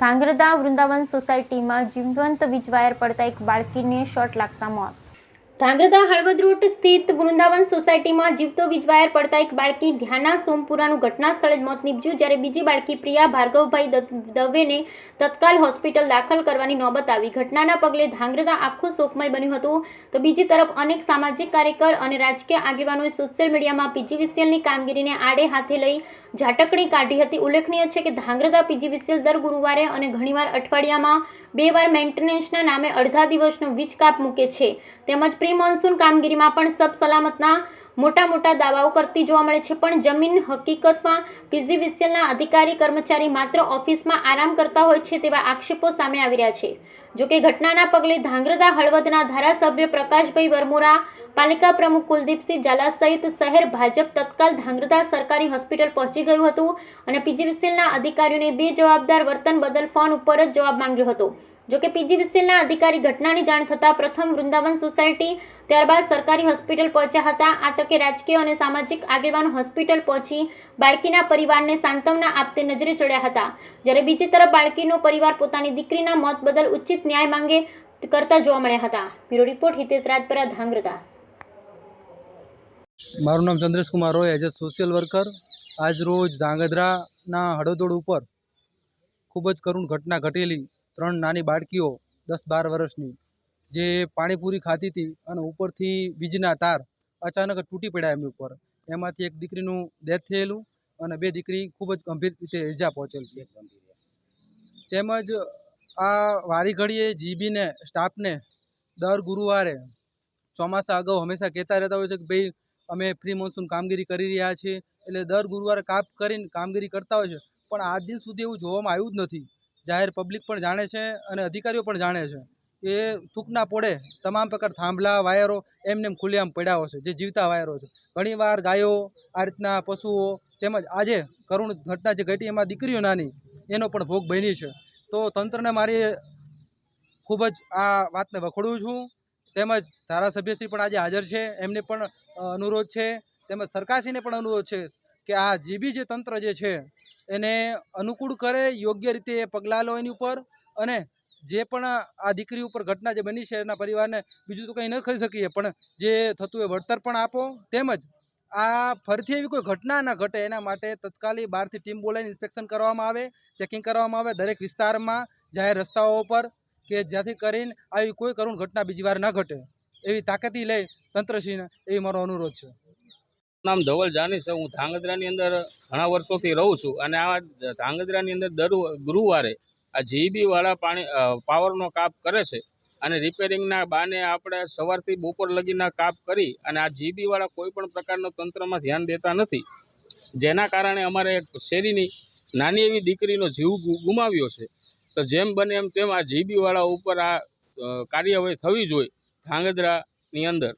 ધાંગધ્રા વૃંદાવન સોસાયટીમાં જીવંત વીજ વાયર પડતા એક બાળકીને શોર્ટ લાગતા મોત. ધાંગધ્રા હળવદ રોડ સ્થિત વૃંદાવન સોસાયટીમાં જીવતો વીજ વાયર પડતા એક બાળકી ધ્યાના સોમપુરાનું ઘટના સ્થળે જ મોત નીપજ્યું, જ્યારે બીજી બાળકી પ્રિયા ભાર્ગવભાઈ દવેને તત્કાલ હોસ્પિટલ દાખલ કરવાની નોબત આવી. ઘટનાના પગલે ધાંગધ્રા આખું શોકમય બન્યું હતું. તો બીજી તરફ અનેક સામાજિક કાર્યકર અને રાજકીય આગેવાનોએ સોશિયલ મીડિયામાં પીજીવીસીએલની કામગીરીને આડે હાથે લઈ ઝાટકણી કાઢી હતી. ઉલ્લેખનીય છે કે ધાંગધ્રા પીજીવીસીએલ દર ગુરુવારે અને ઘણીવાર અઠવાડિયામાં 2 વાર મેન્ટેનન્સના નામે અડધા દિવસનો વીજ કાપ મૂકે છે. તેમજ પ્રી મોન્સૂન કામગીરીમાં પણ સબ સલામતના મોટા દાવાઓ કરતી જોવા મળે છે. પણ જમીન હકીકતમાં પીજીવીસીએલના અધિકારી કર્મચારી માત્ર ઓફિસમાં આરામ કરતા હોય છે તેવા આક્ષેપો સામે આવી રહ્યા છે. જોકે ઘટનાના પગલે ધાંગધ્રા હળવદના ધારાસભ્ય પ્રકાશભાઈ વરમોરા, પાલિકા પ્રમુખ કુલદીપસિંહ ઝાલા સહિત શહેર ભાજપ તત્કાલ ધાંગધ્રા સરકારી હોસ્પિટલ પહોંચી ગયું હતું અને પીજીવીસીએલના અધિકારીઓને બેજવાબદાર વર્તન બદલ ફોન ઉપર જ જવાબ માંગ્યો હતો. જોકે પીજીવીસીએલના અધિકારી ઘટનાની જાણ થતાં પ્રથમ વૃંદાવન સોસાયટી, ત્યારબાદ સરકારી હોસ્પિટલ પહોંચ્યા હતા. આ તકે રાજકીય અને સામાજિક આગેવાનો હોસ્પિટલ પહોંચી બાળકીના પરિવારને સાંત્વના આપતે નજરે ચડ્યા હતા, જ્યારે બીજી તરફ બાળકીનો પરિવાર પોતાની દીકરીના મોત બદલ ઉચિત ન્યાય માંગે કરતા જોવા મળ્યા હતા. Bureau report Hitesh Rajpara, Dhrangadhra. મારું નામ Chandresh Kumar Roy, as a social worker. આજ રોજ ધાંગધ્રાના હળવદ ઉપર ખૂબ જ કરુણ ઘટના ઘટેલી. 3 નાની બાળકીઓ 10-12 વર્ષની જે પાણીપુરી ખાતી હતી અને ઉપરથી વીજના તાર અચાનક તૂટી પડ્યા એમની ઉપર. એમાંથી એક દીકરીનું ડેથ થયેલું અને 2 દીકરી ખૂબ જ ગંભીર રીતે ઇજા પહોંચેલ છે. તેમજ આ વારી ઘડીએ જીબીને સ્ટાફને દર ગુરુવારે ચોમાસા અગાઉ હંમેશા કહેતા રહેતા હોય છે કે ભાઈ અમે પ્રી મોન્સૂન કામગીરી કરી રહ્યા છીએ, એટલે દર ગુરુવારે કાપ કરીને કામગીરી કરતા હોય છે. પણ આજ દિન સુધી એવું જોવામાં આવ્યું જ નથી. જાહેર પબ્લિક પણ જાણે છે અને અધિકારીઓ પણ જાણે છે કે થૂકના પોડે તમામ પ્રકાર થાંભલા વાયરો એમને ખુલ્લેઆમ પડ્યા હોય છે, જે જીવતા વાયરો છે. ઘણીવાર ગાયો, આ રીતના પશુઓ, તેમજ આજે કરુણ ઘટના જે ઘટી એમાં દીકરીઓ નાની એનો પણ ભોગ બની છે. તો તંત્રને મારી ખૂબ જ આ વાતને વખોડું છું. તેમજ ધારાસભ્યશ્રી પણ આજે હાજર છે, એમને પણ અનુરોધ છે, તેમજ સરકારશ્રીને પણ અનુરોધ છે કે આ જીબી જે તંત્ર જે છે એને અનુકૂળ કરે, યોગ્ય રીતે પગલાં લો એની ઉપર. અને જે પણ આ દીકરી ઉપર ઘટના જે બની છે એના પરિવારને બીજું તો કંઈ ન કરી શકીએ, પણ જે થતું એ વળતર પણ આપો. તેમજ આ ફરીથી એવી કોઈ ઘટના ન ઘટે એના માટે તત્કાલી બહારથી ટીમ બોલાવીને ઇન્સ્પેક્શન કરવામાં આવે, ચેકિંગ કરવામાં આવે દરેક વિસ્તારમાં, જાહેર રસ્તાઓ પર, કે જ્યાંથી કરીને આવી કોઈ કરુણ ઘટના બીજી વાર ન ઘટે એવી તાકતી લઈ તંત્રશ્રીને એવી મારો અનુરોધ છે. નામ ધવલ જાની છે. હું ધાંગધ્રાની અંદર ઘણા વર્ષોથી રહું છું અને આ ધાંગધ્રાની અંદર દર ગુરુવારે આ જીબી વાળા પાવરનો કાપ કરે છે અને રિપેરિંગના બાને આપણે સવારથી બપોર લગીના કાપ કરી અને આ જીબી વાળા કોઈ પણ પ્રકારનો તંત્રમાં ધ્યાન દેતા નથી, જેના કારણે અમારે શેરીની નાની એવી દીકરીનો જીવ ગુમાવ્યો છે. તો જેમ બને એમ તેમ આ જીબી વાળા ઉપર આ કાર્યવાહી થવી જોઈએ ધાંગધ્રાની અંદર.